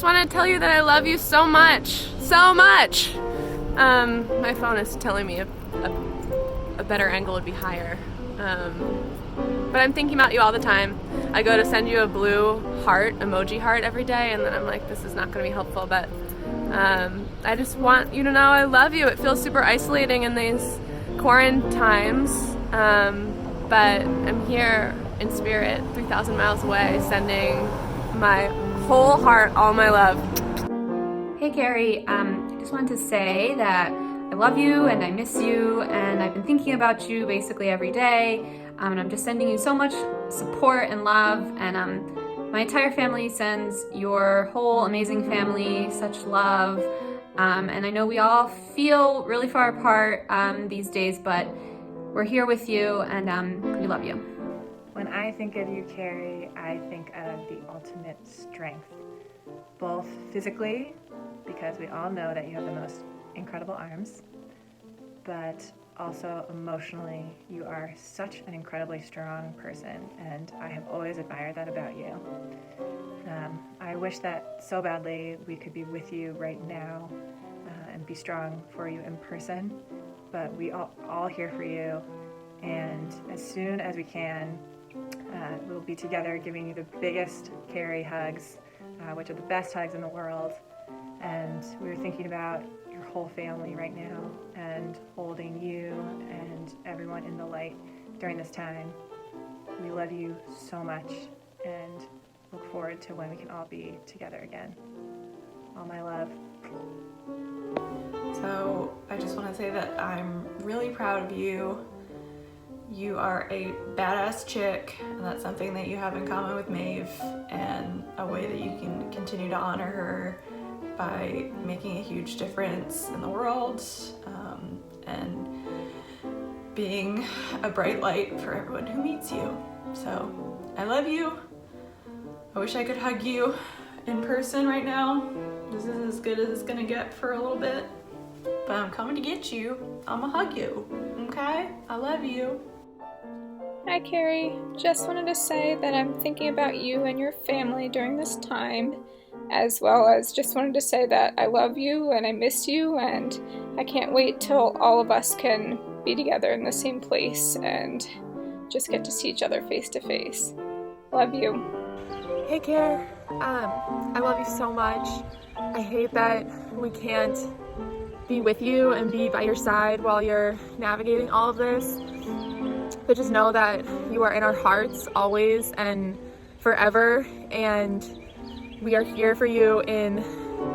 want to tell you that I love you so much. So much! My phone is telling me a better angle would be higher. But I'm thinking about you all the time. I go to send you a blue heart, emoji heart every day, and then I'm like, this is not going to be helpful, but I just want you to know I love you. It feels super isolating in these quarantine times, but I'm here in spirit, 3,000 miles away, sending my whole heart, all my love. Hey Kerry, I just wanted to say that I love you and I miss you and I've been thinking about you basically every day, and I'm just sending you so much support and love, and my entire family sends your whole amazing family such love, and I know we all feel really far apart these days, but we're here with you and we love you. When I think of you, Kerry, I think of the ultimate strength, both physically, because we all know that you have the most incredible arms, but also emotionally, you are such an incredibly strong person, and I have always admired that about you. I wish that so badly we could be with you right now and be strong for you in person, but we all here for you, and as soon as we can, we'll be together giving you the biggest Kerry hugs, which are the best hugs in the world. And we were thinking about your whole family right now and holding you and everyone in the light during this time. We love you so much and look forward to when we can all be together again. All my love. So I just want to say that I'm really proud of you. You are a badass chick, and that's something that you have in common with Maeve, and a way that you can continue to honor her by making a huge difference in the world, and being a bright light for everyone who meets you. So I love you. I wish I could hug you in person right now. This is as good as it's gonna get for a little bit, but I'm coming to get you. I'ma hug you, okay? I love you. Hi Kerry, just wanted to say that I'm thinking about you and your family during this time, as well as just wanted to say that I love you and I miss you, and I can't wait till all of us can be together in the same place and just get to see each other face to face. Love you. Hey Care, I love you so much. I hate that we can't be with you and be by your side while you're navigating all of this. But just know that you are in our hearts always and forever, and we are here for you in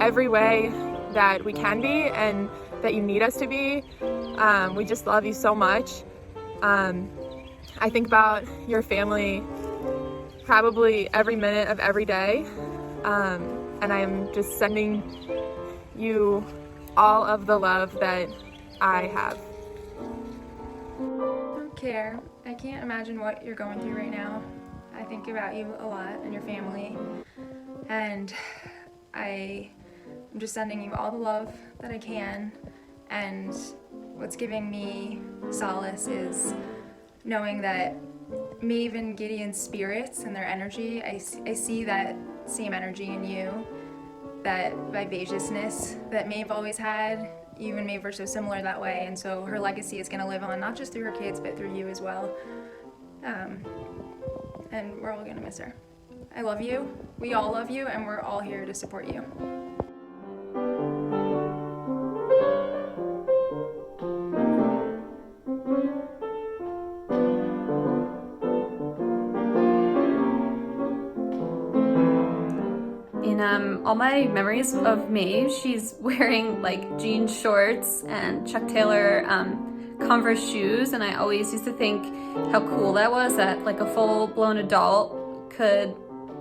every way that we can be and that you need us to be. We just love you so much. I think about your family probably every minute of every day, and I am just sending you all of the love that I have. Care. I can't imagine what you're going through right now. I think about you a lot and your family, and I'm just sending you all the love that I can, and what's giving me solace is knowing that Maeve and Gideon's spirits and their energy, I see that same energy in you, that vivaciousness that Maeve always had. You and Maeve were so similar that way, and so her legacy is going to live on, not just through her kids, but through you as well. And we're all going to miss her. I love you, we all love you, and we're all here to support you. In all my memories of Maeve, she's wearing like jean shorts and Chuck Taylor Converse shoes, and I always used to think how cool that was, that like a full-blown adult could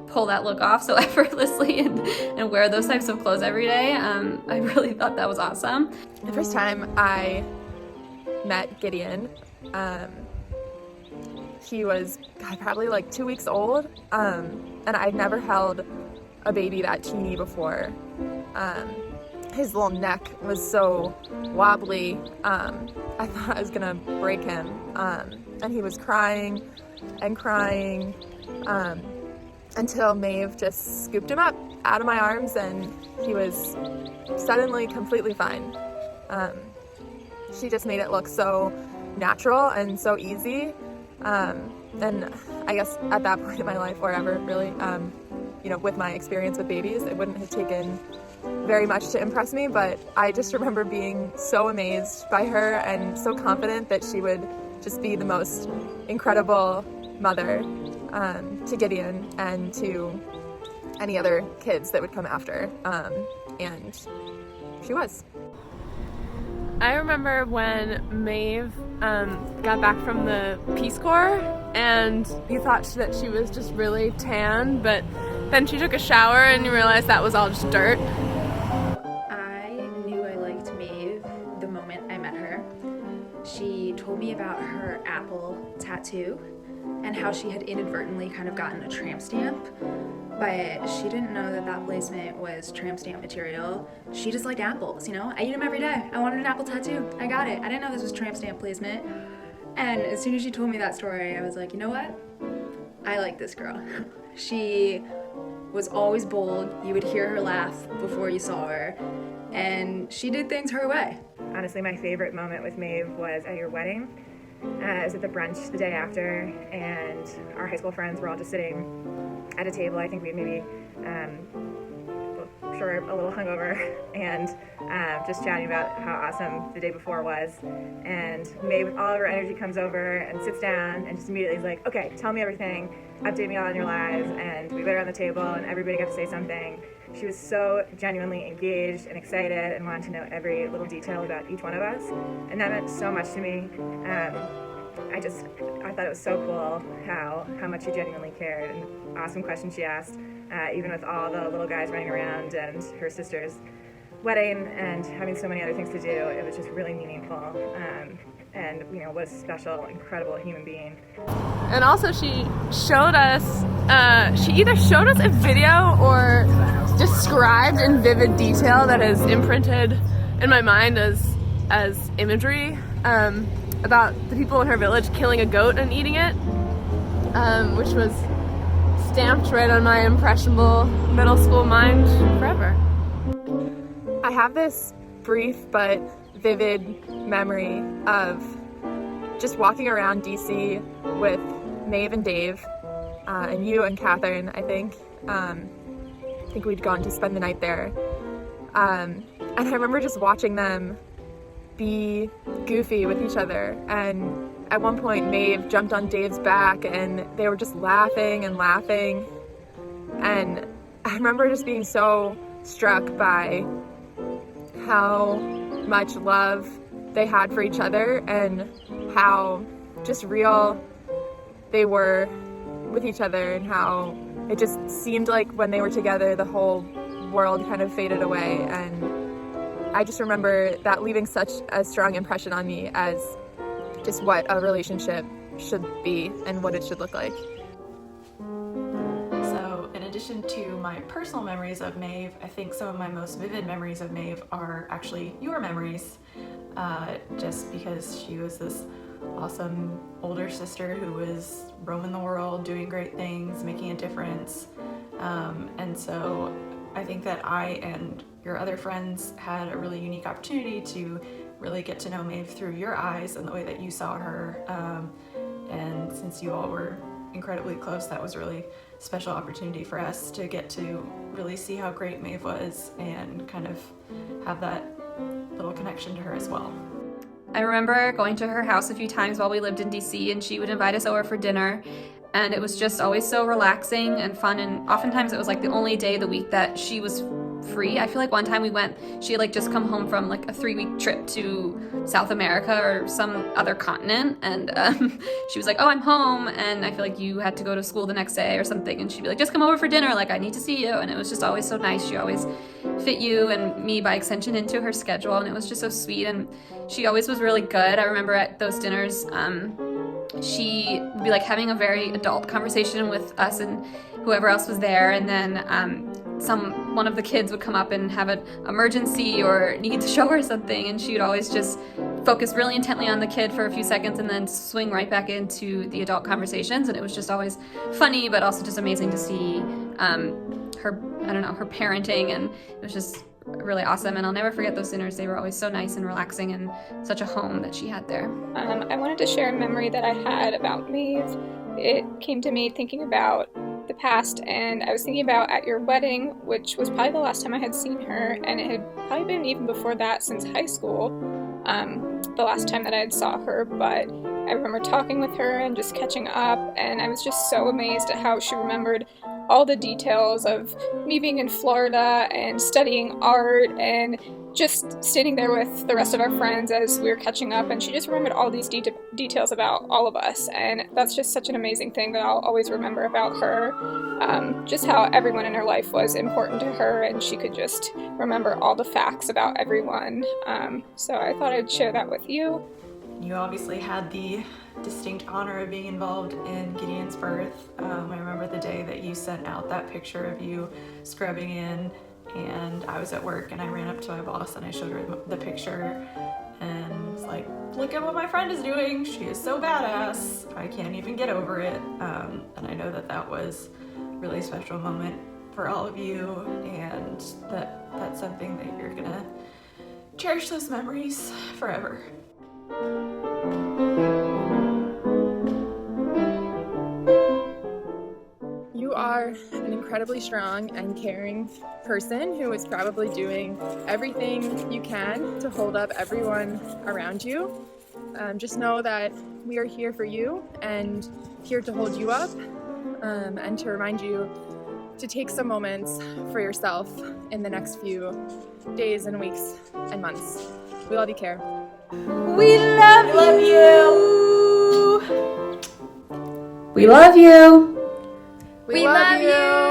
pull that look off so effortlessly and wear those types of clothes every day. I really thought that was awesome. The first time I met Gideon, he was probably like 2 weeks old, and I'd never held a baby that teeny before. His little neck was so wobbly, I thought I was gonna break him, and he was crying and crying until Maeve just scooped him up out of my arms and he was suddenly completely fine. She just made it look so natural and so easy. And I guess at that point in my life, or ever really, with my experience with babies, it wouldn't have taken very much to impress me, but I just remember being so amazed by her and so confident that she would just be the most incredible mother to Gideon and to any other kids that would come after. And she was. I remember when Maeve got back from the Peace Corps and you thought that she was just really tan, but then she took a shower and you realized that was all just dirt. I knew I liked Maeve the moment I met her. She told me about her apple tattoo and how she had inadvertently kind of gotten a tramp stamp, but she didn't know that that placement was tramp stamp material. She just liked apples, you know? I eat them every day. I wanted an apple tattoo. I got it. I didn't know this was tramp stamp placement. And as soon as she told me that story, I was like, you know what? I like this girl. She was always bold. You would hear her laugh before you saw her, and she did things her way. Honestly, my favorite moment with Maeve was at your wedding. I was at the brunch the day after, and our high school friends were all just sitting at a table. I think we maybe, a little hungover, and just chatting about how awesome the day before was. And Maeve, with all of her energy, comes over and sits down and just immediately is like, okay, tell me everything, update me all on your lives. And we put her on the table, and everybody got to say something. She was so genuinely engaged and excited and wanted to know every little detail about each one of us, and that meant so much to me. I thought it was so cool how much she genuinely cared, and awesome questions she asked, even with all the little guys running around and her sister's wedding and having so many other things to do. It was just really meaningful, and what a special, incredible human being. And also she showed us, she either showed us a video or described in vivid detail that is imprinted in my mind as imagery, about the people in her village killing a goat and eating it, which was stamped right on my impressionable middle school mind forever. I have this brief but vivid memory of just walking around DC with Maeve and Dave, and you and Catherine, I think. I think we'd gone to spend the night there. And I remember just watching them be goofy with each other, and at one point Maeve jumped on Dave's back and they were just laughing and laughing, and I remember just being so struck by how much love they had for each other and how just real they were with each other, and how it just seemed like when they were together the whole world kind of faded away. And I just remember that leaving such a strong impression on me as just what a relationship should be and what it should look like. So in addition to my personal memories of Maeve, I think some of my most vivid memories of Maeve are actually your memories, just because she was this awesome older sister who was roaming the world, doing great things, making a difference. And so I think that I and your other friends had a really unique opportunity to really get to know Maeve through your eyes and the way that you saw her. And since you all were incredibly close, that was a really special opportunity for us to get to really see how great Maeve was and kind of have that little connection to her as well. I remember going to her house a few times while we lived in DC, and she would invite us over for dinner, and it was just always so relaxing and fun, and oftentimes it was like the only day of the week that she was free. I feel like one time we went, she had like just come home from like a 3-week trip to South America or some other continent, and she was like, oh, I'm home, and I feel like you had to go to school the next day or something, and she'd be like, just come over for dinner, like I need to see you. And it was just always so nice. She always fit you and me by extension into her schedule, and it was just so sweet, and she always was really good. I remember at those dinners, she would be like having a very adult conversation with us and whoever else was there, and then one of the kids would come up and have an emergency or need to show her something, and she would always just focus really intently on the kid for a few seconds and then swing right back into the adult conversations. And it was just always funny, but also just amazing to see her parenting, and it was just really awesome. And I'll never forget those dinners. They were always so nice and relaxing, and such a home that she had there. I wanted to share a memory that I had about Maeve. It came to me thinking about the past, and I was thinking about at your wedding, which was probably the last time I had seen her, and it had probably been even before that, since high school, the last time that I had saw her. But I remember talking with her and just catching up, and I was just so amazed at how she remembered all the details of me being in Florida and studying art and just standing there with the rest of our friends as we were catching up, and she just remembered all these details about all of us, and that's just such an amazing thing that I'll always remember about her. Just how everyone in her life was important to her, and she could just remember all the facts about everyone. So I thought I'd share that with you. You obviously had the distinct honor of being involved in Gideon's birth. I remember the day that you sent out that picture of you scrubbing in, and I was at work and I ran up to my boss and I showed her the picture and was like, look at what my friend is doing. She is so badass. I can't even get over it. And I know that that was a really special moment for all of you, and that's something that you're gonna cherish those memories forever. You are an incredibly strong and caring person who is probably doing everything you can to hold up everyone around you. Just know that we are here for you and here to hold you up, and to remind you to take some moments for yourself in the next few days and weeks and months. We love you, Kerry. We love you! We love you. We love you.